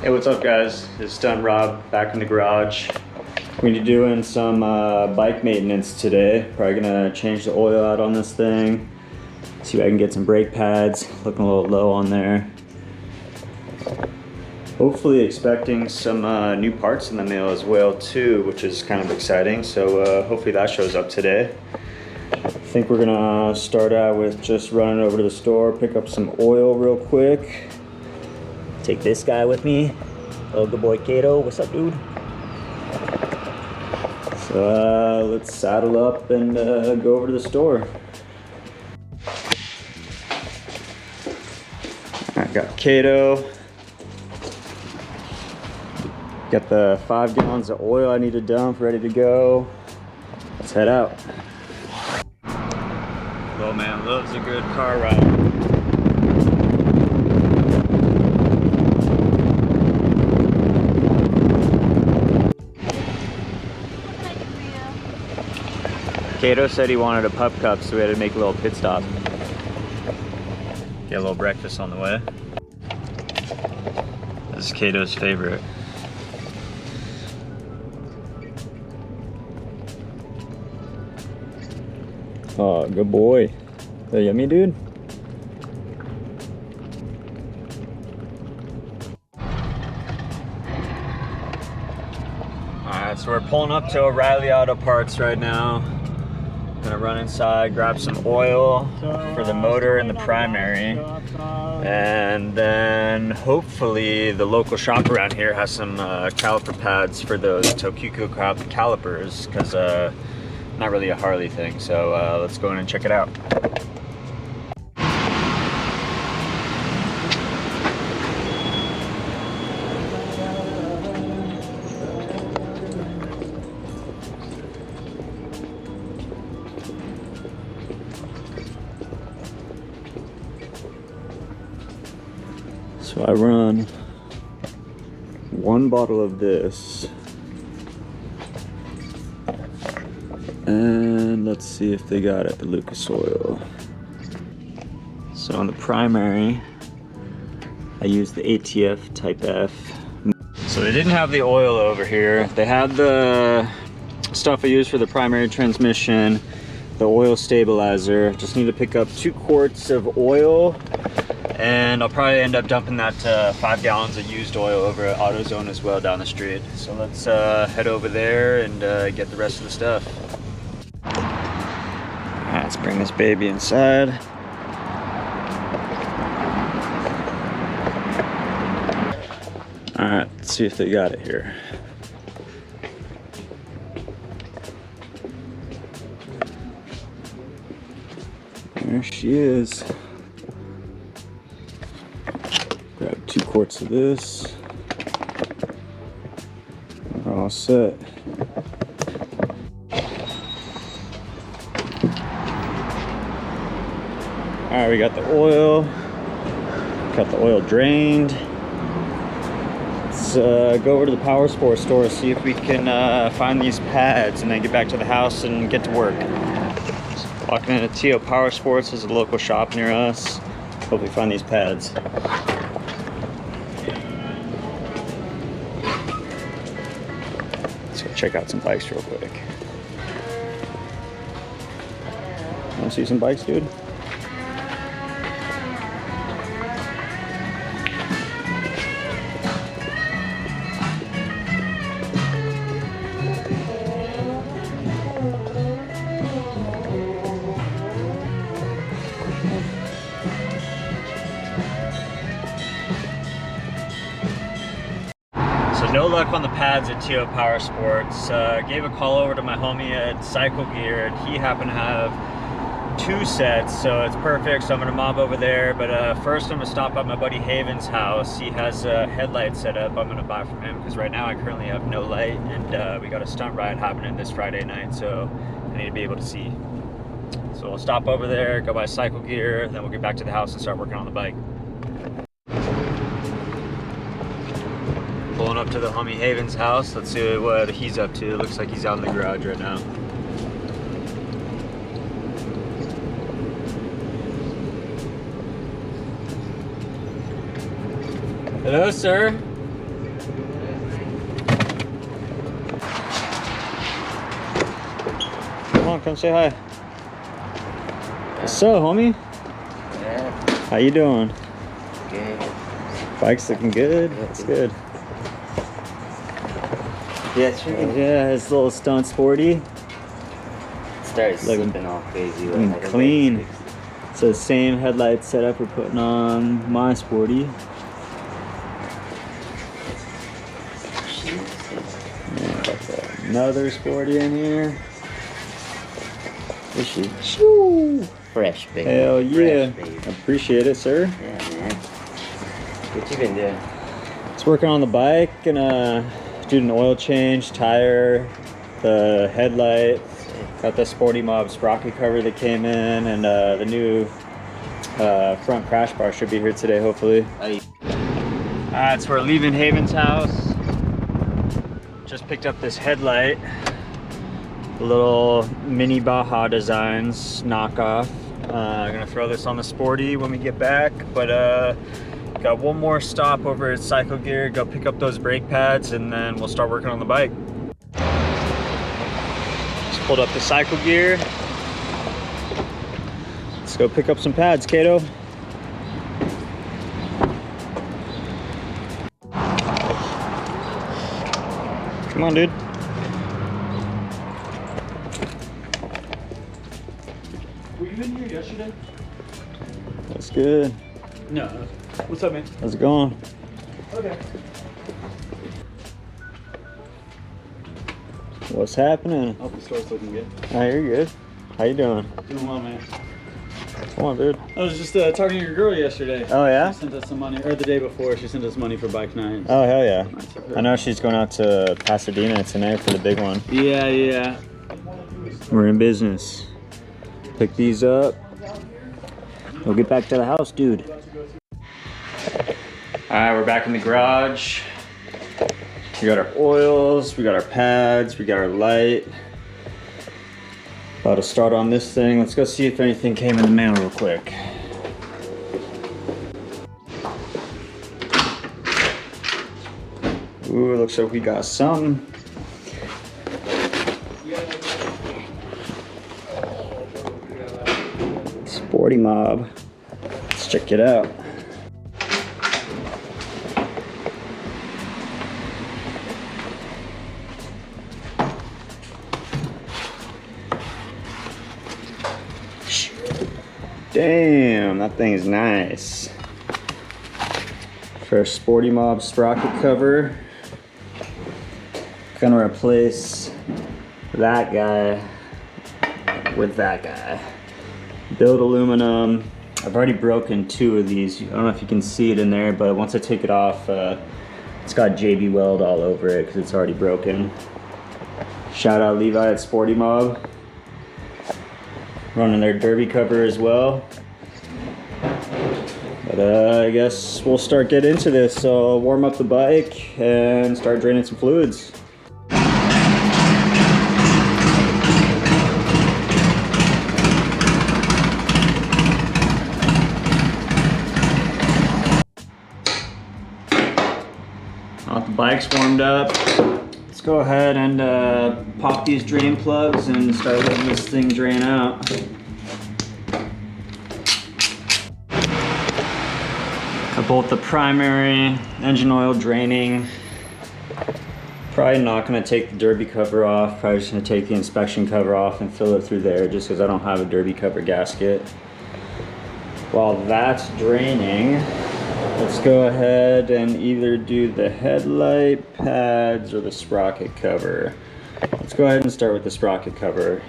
Hey, what's up guys? It's Stunt Rob back in the garage. We're gonna be doing some bike maintenance today. Probably gonna change the oil out on this thing. See if I can get some brake pads. Looking a little low on there. Hopefully expecting some new parts in the mail as well too, which is kind of exciting. So hopefully that shows up today. I think we're gonna start out with just running over to the store, pick up some oil real quick. Take this guy with me. Oh, good boy Kado. What's up, dude? So let's saddle up and go over to the store. I got Kado. Got the 5 gallons of oil I need to dump, ready to go. Let's head out. Well, man, loves a good car ride. Kado said he wanted a pup cup, so we had to make a little pit stop. Get a little breakfast on the way. This is Kado's favorite. Oh, good boy. Is that yummy, dude? Alright, so we're pulling up to O'Reilly Auto Parts right now. Gonna run inside, grab some oil for the motor and the primary, and then hopefully the local shop around here has some caliper pads for those Tokiko calipers, because not really a Harley thing. So let's go in and check it out. So I run 1 bottle of this, and let's see if they got it, the Lucas oil. So on the primary, I used the ATF Type F. So they didn't have the oil over here. They had the stuff I used for the primary transmission, the oil stabilizer. Just need to pick up 2 quarts of oil. And I'll probably end up dumping that 5 gallons of used oil over at AutoZone as well down the street. So let's head over there and get the rest of the stuff. Alright, let's bring this baby inside. Alright, let's see if they got it here. There she is. Grab 2 quarts of this. We're all set. Alright, we got the oil. Got the oil drained. Let's go over to the Power Sports store, see if we can find these pads, and then get back to the house and get to work. Walking into T.O. Power Sports, there's a local shop near us. Hopefully find these pads. Check out some bikes real quick. Want to see some bikes, dude? No luck on the pads at T.O. Power Sports. Gave a call over to my homie at Cycle Gear, and he happened to have 2 sets, so it's perfect. So I'm gonna mob over there, but first I'm gonna stop by my buddy Haven's house. He has a headlight set up I'm gonna buy from him, because right now I currently have no light, and we got a stunt ride happening this Friday night, so I need to be able to see. So we'll stop over there, go buy Cycle Gear, then we'll get back to the house and start working on the bike. Pulling up to the homie Haven's house. Let's see what he's up to. Looks like he's out in the garage right now. Hello, sir. on, come say hi. What's up, homie? Yeah. How you doing? Good. Bike's looking good. That's good. Yeah, it's really Yeah, it's a little Stunt sporty. started slipping all crazy. Looking clean. It's the same headlight setup we're putting on my sporty. Yeah, got another sporty in here. Is she? Shoo! Fresh, baby. Hell yeah. Fresh, baby. Appreciate it, sir. Yeah, man. What you been doing? Just working on the bike, gonna do an oil change, tire, the headlight. Got the Sporty Mob sprocket cover that came in, and the new front crash bar should be here today, hopefully. Alright, so we're leaving Haven's house. Just picked up this headlight. The little mini Baja Designs knockoff. Gonna throw this on the Sporty when we get back, but got one more stop over at Cycle Gear, go pick up those brake pads, and then we'll start working on the bike. Just pulled up the Cycle Gear. Let's go pick up some pads, Kado. Come on, dude. Were you in here yesterday? That's good. No. What's up, man? How's it going? Okay. What's happening? Hope the store's looking good. Oh, you're good. How you doing? Doing well, man. Come on, dude. I was just talking to your girl yesterday. Oh, yeah? She sent us some money, or the day before, she sent us money for bike night. Oh, hell yeah. Nice of her. I know she's going out to Pasadena tonight for the big one. Yeah, yeah. We're in business. Pick these up. We'll get back to the house, dude. Alright, we're back in the garage. We got our oils, we got our pads, we got our light. About to start on this thing. Let's go see if anything came in the mail real quick. Ooh, looks like we got some. Sporty Mob. Let's check it out. Damn, that thing's nice. For a Sporty Mob sprocket cover, gonna replace that guy with that guy. Build aluminum. I've already broken two of these. I don't know if you can see it in there, but once I take it off, it's got JB Weld all over it because it's already broken. Shout out Levi at Sporty Mob. Running their derby cover as well. But I guess we'll start getting into this. So I'll warm up the bike and start draining some fluids. Now that the bike's warmed up, let's go ahead and pop these drain plugs and start letting this thing drain out. Got both the primary engine oil draining. Probably not gonna take the derby cover off. Probably just gonna take the inspection cover off and fill it through there just because I don't have a derby cover gasket. While that's draining, let's go ahead and either do the headlight pads or the sprocket cover. Let's go ahead and start with the sprocket cover.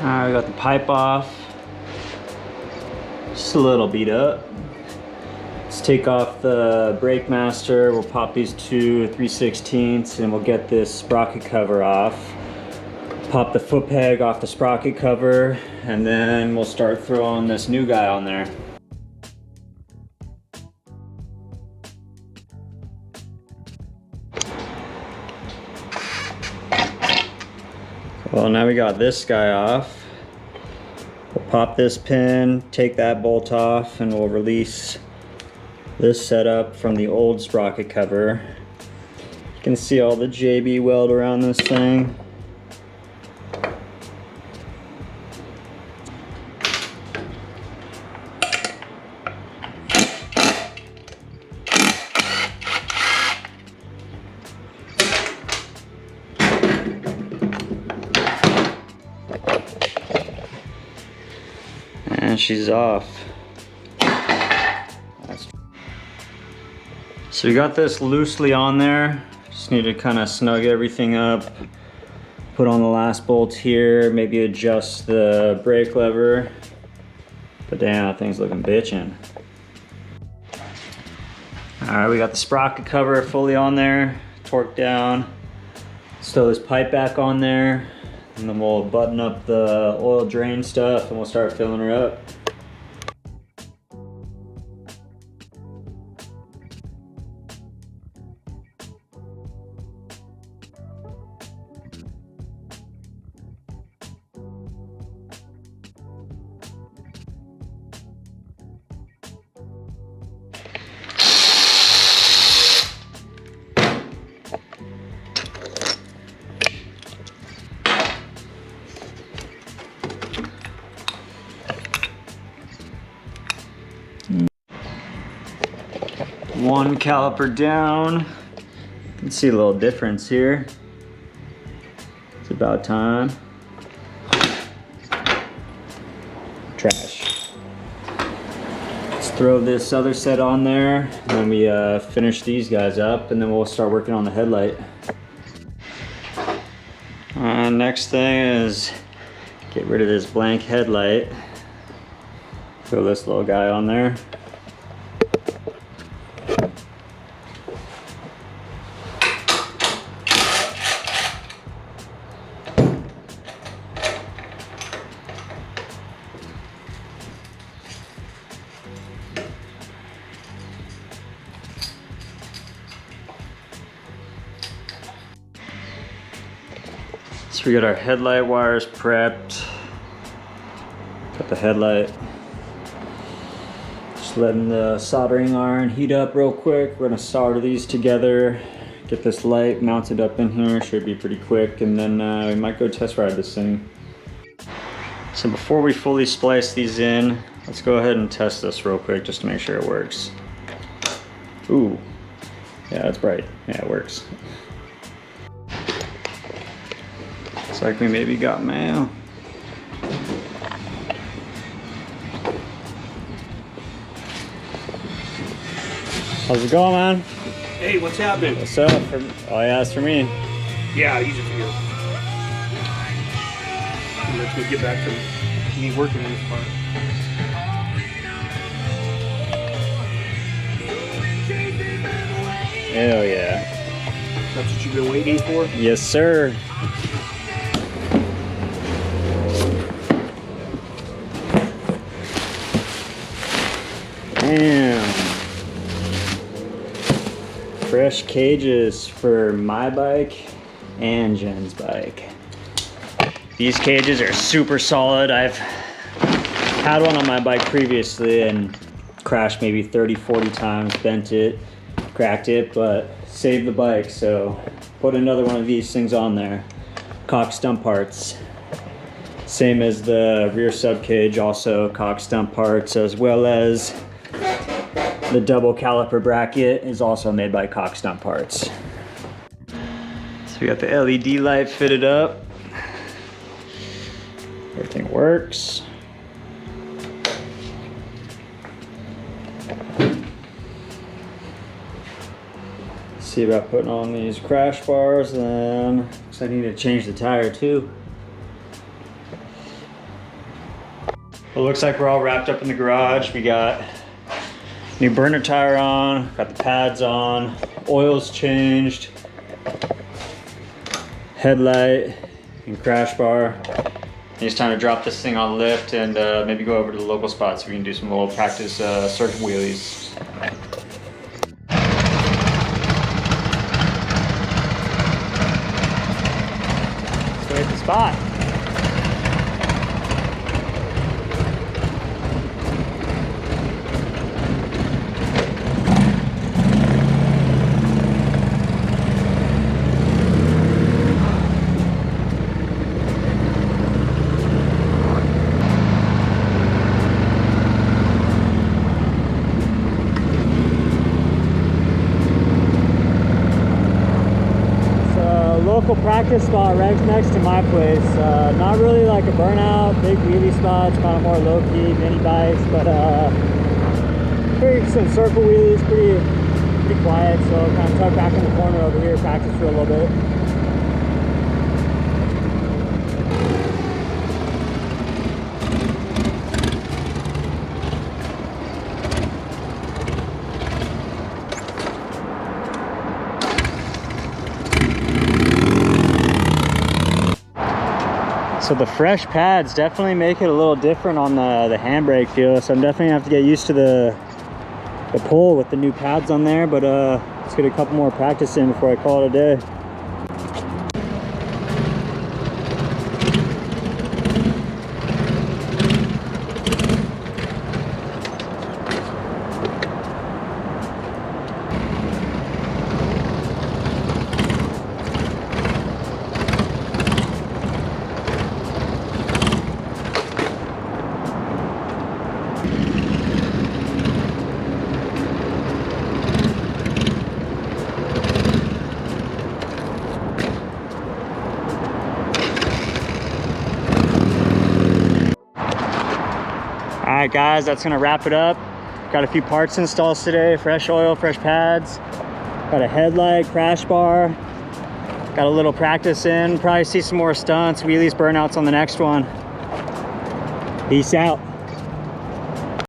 Alright, we got the pipe off. Just a little beat up. Let's take off the brake master. We'll pop these two 3/16 and we'll get this sprocket cover off. Pop the foot peg off the sprocket cover and then we'll start throwing this new guy on there. Well, now we got this guy off. We'll Pop this pin, take that bolt off, and we'll release this setup from the old sprocket cover. You can see all the JB weld around this thing. And she's off. So we got this loosely on there. Just need to kind of snug everything up. Put on the last bolt here, maybe adjust the brake lever. But damn, that thing's looking bitchin'. All right, we got the sprocket cover fully on there, torqued down. Let's throw this pipe back on there, and then we'll button up the oil drain stuff and we'll start filling her up. One caliper down. You can see a little difference here. It's about time. Trash. Let's throw this other set on there, and then we finish these guys up, and then we'll start working on the headlight. Next thing is get rid of this blank headlight. Throw this little guy on there. So we got our headlight wires prepped. Got the headlight. Just letting the soldering iron heat up real quick. We're gonna solder these together. Get this light mounted up in here. Should be pretty quick, and then we might go test ride this thing. So before we fully splice these in, let's go ahead and test this real quick just to make sure it works. Ooh, yeah, that's bright. Yeah, it works. Looks like we maybe got mail. How's it going, man? Hey, what's happening? What's up? Oh, yeah, that's for me. Yeah, easy for you. Let's go get back to me working on this part. Hell yeah. That's what you've been waiting for? Yes, sir. Damn. Fresh cages for my bike and Jen's bike. These cages are super solid. I've had one on my bike previously and crashed maybe 30-40 times, bent it, cracked it, but saved the bike, so put another one of these things on there. Cock stump parts. Same as the rear sub cage, also cock stump parts, as well as the double caliper bracket is also made by cock stump parts. So we got the LED light fitted up. Everything works. See about putting on these crash bars, then looks like I need to change the tire too. Well, looks like we're all wrapped up in the garage. We got new burner tire on, got the pads on, oil's changed, headlight and crash bar. It's time to drop this thing on lift and maybe go over to the local spot so we can do some little practice circuit wheelies. Let's go hit the spot. local practice spot right next to my place. Not really like a burnout, big wheelie spots, kind of more low-key mini bikes, but some circle wheelies, pretty quiet. So kind of tuck back in the corner over here, practice for a little bit. So the fresh pads definitely make it a little different on the handbrake feel. So I'm definitely gonna have to get used to the pull with the new pads on there. But let's get a couple more practice in before I call it a day. All right, guys, that's gonna wrap it up. Got a few parts installs today, fresh oil, fresh pads. Got a headlight, crash bar. Got a little practice in. Probably see some more stunts, wheelies, burnouts on the next one. Peace out.